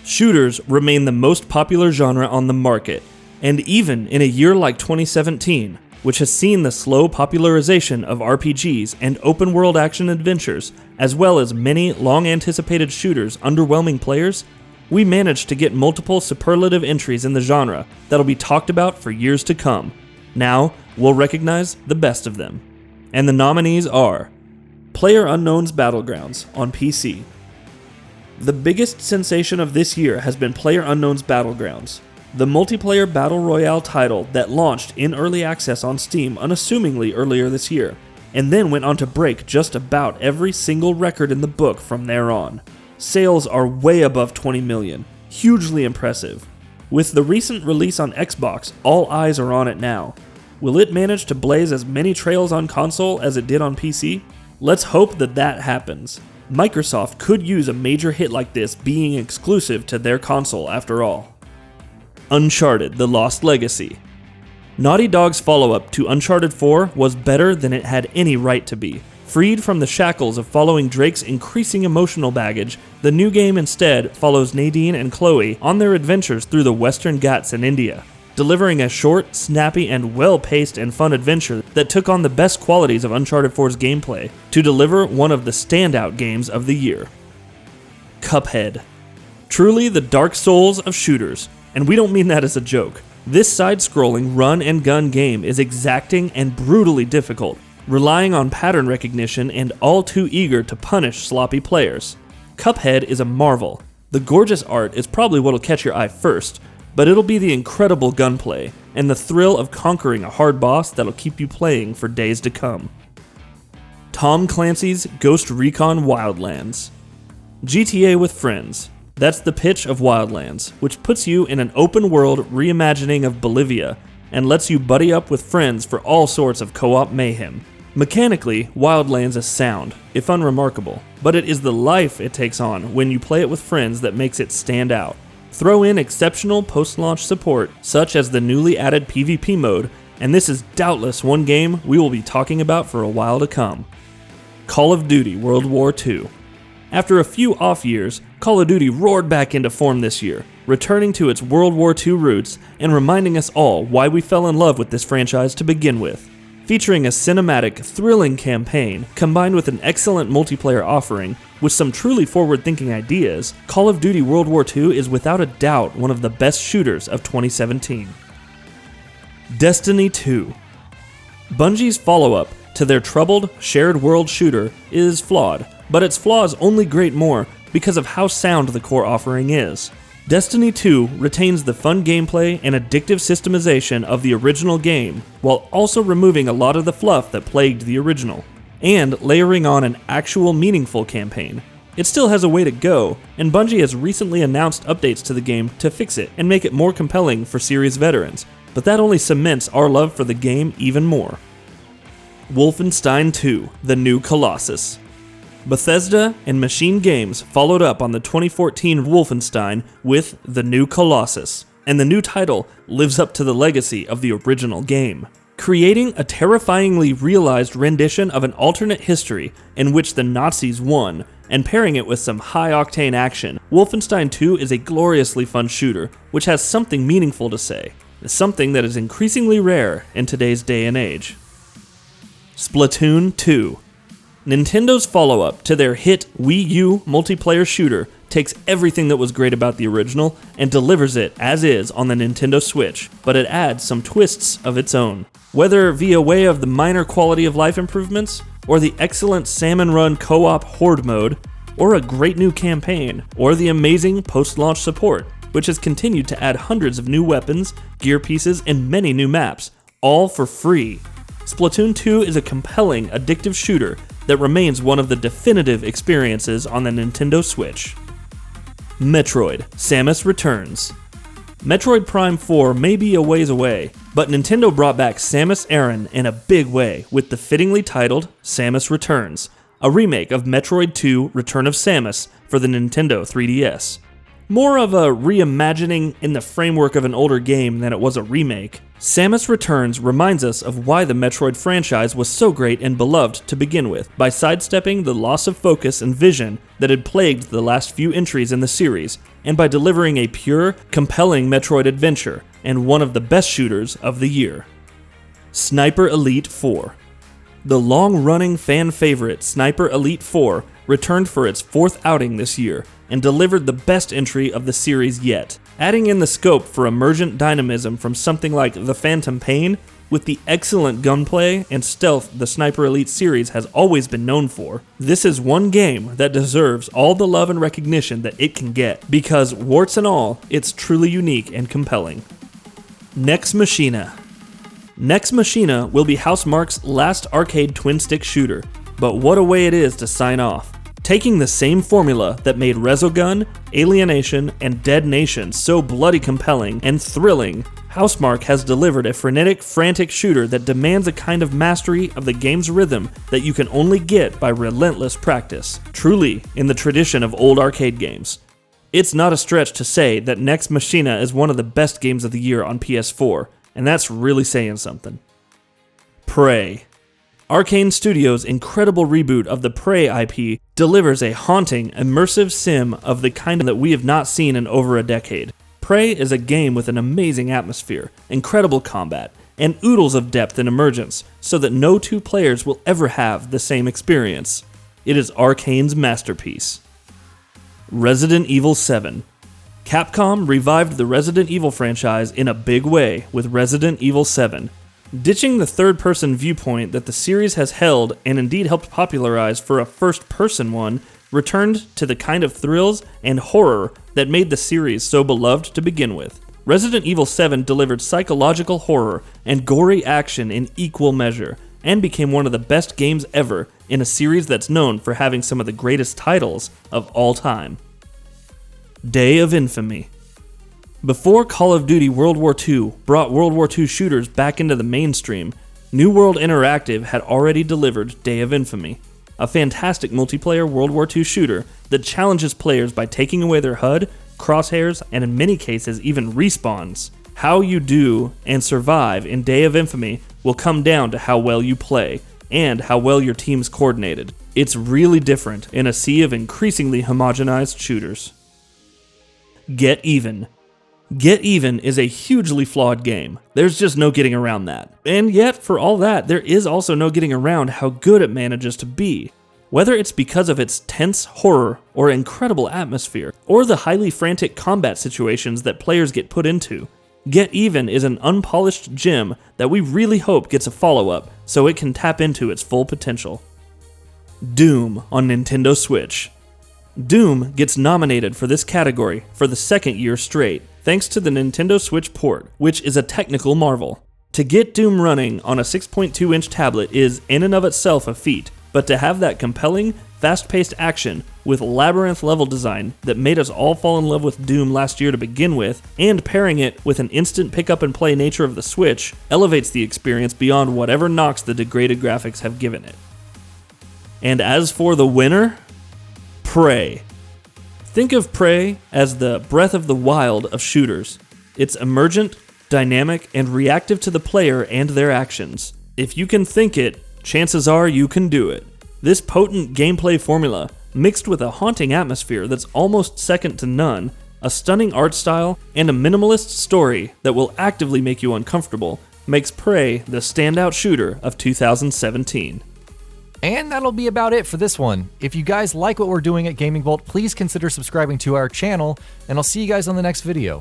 Shooters remain the most popular genre on the market, and even in a year like 2017, which has seen the slow popularization of RPGs and open-world action adventures, as well as many long-anticipated shooters underwhelming players, we managed to get multiple superlative entries in the genre that'll be talked about for years to come. Now, we'll recognize the best of them. And the nominees are PlayerUnknown's Battlegrounds on PC. The biggest sensation of this year has been PlayerUnknown's Battlegrounds, the multiplayer battle royale title that launched in early access on Steam unassumingly earlier this year, and then went on to break just about every single record in the book from there on. Sales are way above 20 million, hugely impressive. With the recent release on Xbox, all eyes are on it now. Will it manage to blaze as many trails on console as it did on PC? Let's hope that happens. Microsoft could use a major hit like this being exclusive to their console after all. Uncharted: The Lost Legacy. Naughty Dog's follow-up to Uncharted 4 was better than it had any right to be. Freed from the shackles of following Drake's increasing emotional baggage, the new game instead follows Nadine and Chloe on their adventures through the Western Ghats in India, delivering a short, snappy, and well-paced and fun adventure that took on the best qualities of Uncharted 4's gameplay to deliver one of the standout games of the year. Cuphead. Truly the Dark Souls of shooters, and we don't mean that as a joke. This side-scrolling run-and-gun game is exacting and brutally difficult, relying on pattern recognition and all too eager to punish sloppy players. Cuphead is a marvel. The gorgeous art is probably what'll catch your eye first, but it'll be the incredible gunplay and the thrill of conquering a hard boss that'll keep you playing for days to come. Tom Clancy's Ghost Recon Wildlands. GTA with friends. That's the pitch of Wildlands, which puts you in an open-world reimagining of Bolivia and lets you buddy up with friends for all sorts of co-op mayhem. Mechanically, Wildlands is sound, if unremarkable, but it is the life it takes on when you play it with friends that makes it stand out. Throw in exceptional post-launch support, such as the newly added PvP mode, and this is doubtless one game we will be talking about for a while to come. Call of Duty World War II. After a few off years, Call of Duty roared back into form this year, returning to its World War II roots and reminding us all why we fell in love with this franchise to begin with. Featuring a cinematic, thrilling campaign, combined with an excellent multiplayer offering, with some truly forward-thinking ideas, Call of Duty World War II is without a doubt one of the best shooters of 2017. Destiny 2. Bungie's follow-up to their troubled, shared world shooter is flawed, but its flaws only grate more because of how sound the core offering is. Destiny 2 retains the fun gameplay and addictive systemization of the original game, while also removing a lot of the fluff that plagued the original, and layering on an actual meaningful campaign. It still has a way to go, and Bungie has recently announced updates to the game to fix it and make it more compelling for series veterans, but that only cements our love for the game even more. Wolfenstein 2: The New Colossus. Bethesda and Machine Games followed up on the 2014 Wolfenstein with The New Colossus, and the new title lives up to the legacy of the original game, creating a terrifyingly realized rendition of an alternate history in which the Nazis won, and pairing it with some high-octane action. Wolfenstein 2 is a gloriously fun shooter, which has something meaningful to say, something that is increasingly rare in today's day and age. Splatoon 2. Nintendo's follow-up to their hit Wii U multiplayer shooter takes everything that was great about the original and delivers it as is on the Nintendo Switch, but it adds some twists of its own. Whether via way of the minor quality of life improvements, or the excellent Salmon Run co-op Horde mode, or a great new campaign, or the amazing post-launch support, which has continued to add hundreds of new weapons, gear pieces, and many new maps, all for free. Splatoon 2 is a compelling, addictive shooter that remains one of the definitive experiences on the Nintendo Switch. Metroid: Samus Returns. Metroid Prime 4 may be a ways away, but Nintendo brought back Samus Aran in a big way with the fittingly titled Samus Returns, a remake of Metroid 2: Return of Samus for the Nintendo 3DS. More of a reimagining in the framework of an older game than it was a remake, Samus Returns reminds us of why the Metroid franchise was so great and beloved to begin with, by sidestepping the loss of focus and vision that had plagued the last few entries in the series, and by delivering a pure, compelling Metroid adventure, and one of the best shooters of the year. Sniper Elite 4. The long-running fan favorite Sniper Elite 4 returned for its 4th outing this year, and delivered the best entry of the series yet, adding in the scope for emergent dynamism from something like the Phantom Pain, with the excellent gunplay and stealth the Sniper Elite series has always been known for. This is one game that deserves all the love and recognition that it can get, because, warts and all, it's truly unique and compelling. Nex Machina. Nex Machina will be Housemarque's last arcade twin-stick shooter, but what a way it is to sign off. Taking the same formula that made Resogun, Alienation, and Dead Nation so bloody compelling and thrilling, Housemarque has delivered a frenetic, frantic shooter that demands a kind of mastery of the game's rhythm that you can only get by relentless practice, truly in the tradition of old arcade games. It's not a stretch to say that Nex Machina is one of the best games of the year on PS4, and that's really saying something. Prey. Arcane Studios' incredible reboot of the Prey IP delivers a haunting, immersive sim of the kind that we have not seen in over a decade. Prey is a game with an amazing atmosphere, incredible combat, and oodles of depth and emergence, so that no two players will ever have the same experience. It is Arcane's masterpiece. Resident Evil 7. Capcom revived the Resident Evil franchise in a big way with Resident Evil 7. Ditching the third-person viewpoint that the series has held and indeed helped popularize for a first-person one, returned to the kind of thrills and horror that made the series so beloved to begin with. Resident Evil 7 delivered psychological horror and gory action in equal measure, and became one of the best games ever in a series that's known for having some of the greatest titles of all time. Day of Infamy. Before Call of Duty World War II brought World War II shooters back into the mainstream, New World Interactive had already delivered Day of Infamy, a fantastic multiplayer World War II shooter that challenges players by taking away their HUD, crosshairs, and in many cases even respawns. How you do and survive in Day of Infamy will come down to how well you play, and how well your team's coordinated. It's really different in a sea of increasingly homogenized shooters. Get Even. Get Even is a hugely flawed game. There's just no getting around that. And yet, for all that, there is also no getting around how good it manages to be. Whether it's because of its tense horror or incredible atmosphere, or the highly frantic combat situations that players get put into, Get Even is an unpolished gem that we really hope gets a follow-up so it can tap into its full potential. Doom on Nintendo Switch. Doom gets nominated for this category for the second year straight, thanks to the Nintendo Switch port, which is a technical marvel. To get Doom running on a 6.2-inch tablet is in and of itself a feat, but to have that compelling, fast-paced action with labyrinth level design that made us all fall in love with Doom last year to begin with, and pairing it with an instant pick-up-and-play nature of the Switch, elevates the experience beyond whatever knocks the degraded graphics have given it. And as for the winner, Prey. Think of Prey as the Breath of the Wild of shooters. It's emergent, dynamic, and reactive to the player and their actions. If you can think it, chances are you can do it. This potent gameplay formula, mixed with a haunting atmosphere that's almost second to none, a stunning art style, and a minimalist story that will actively make you uncomfortable, makes Prey the standout shooter of 2017. And that'll be about it for this one. If you guys like what we're doing at GamingBolt, please consider subscribing to our channel, and I'll see you guys on the next video.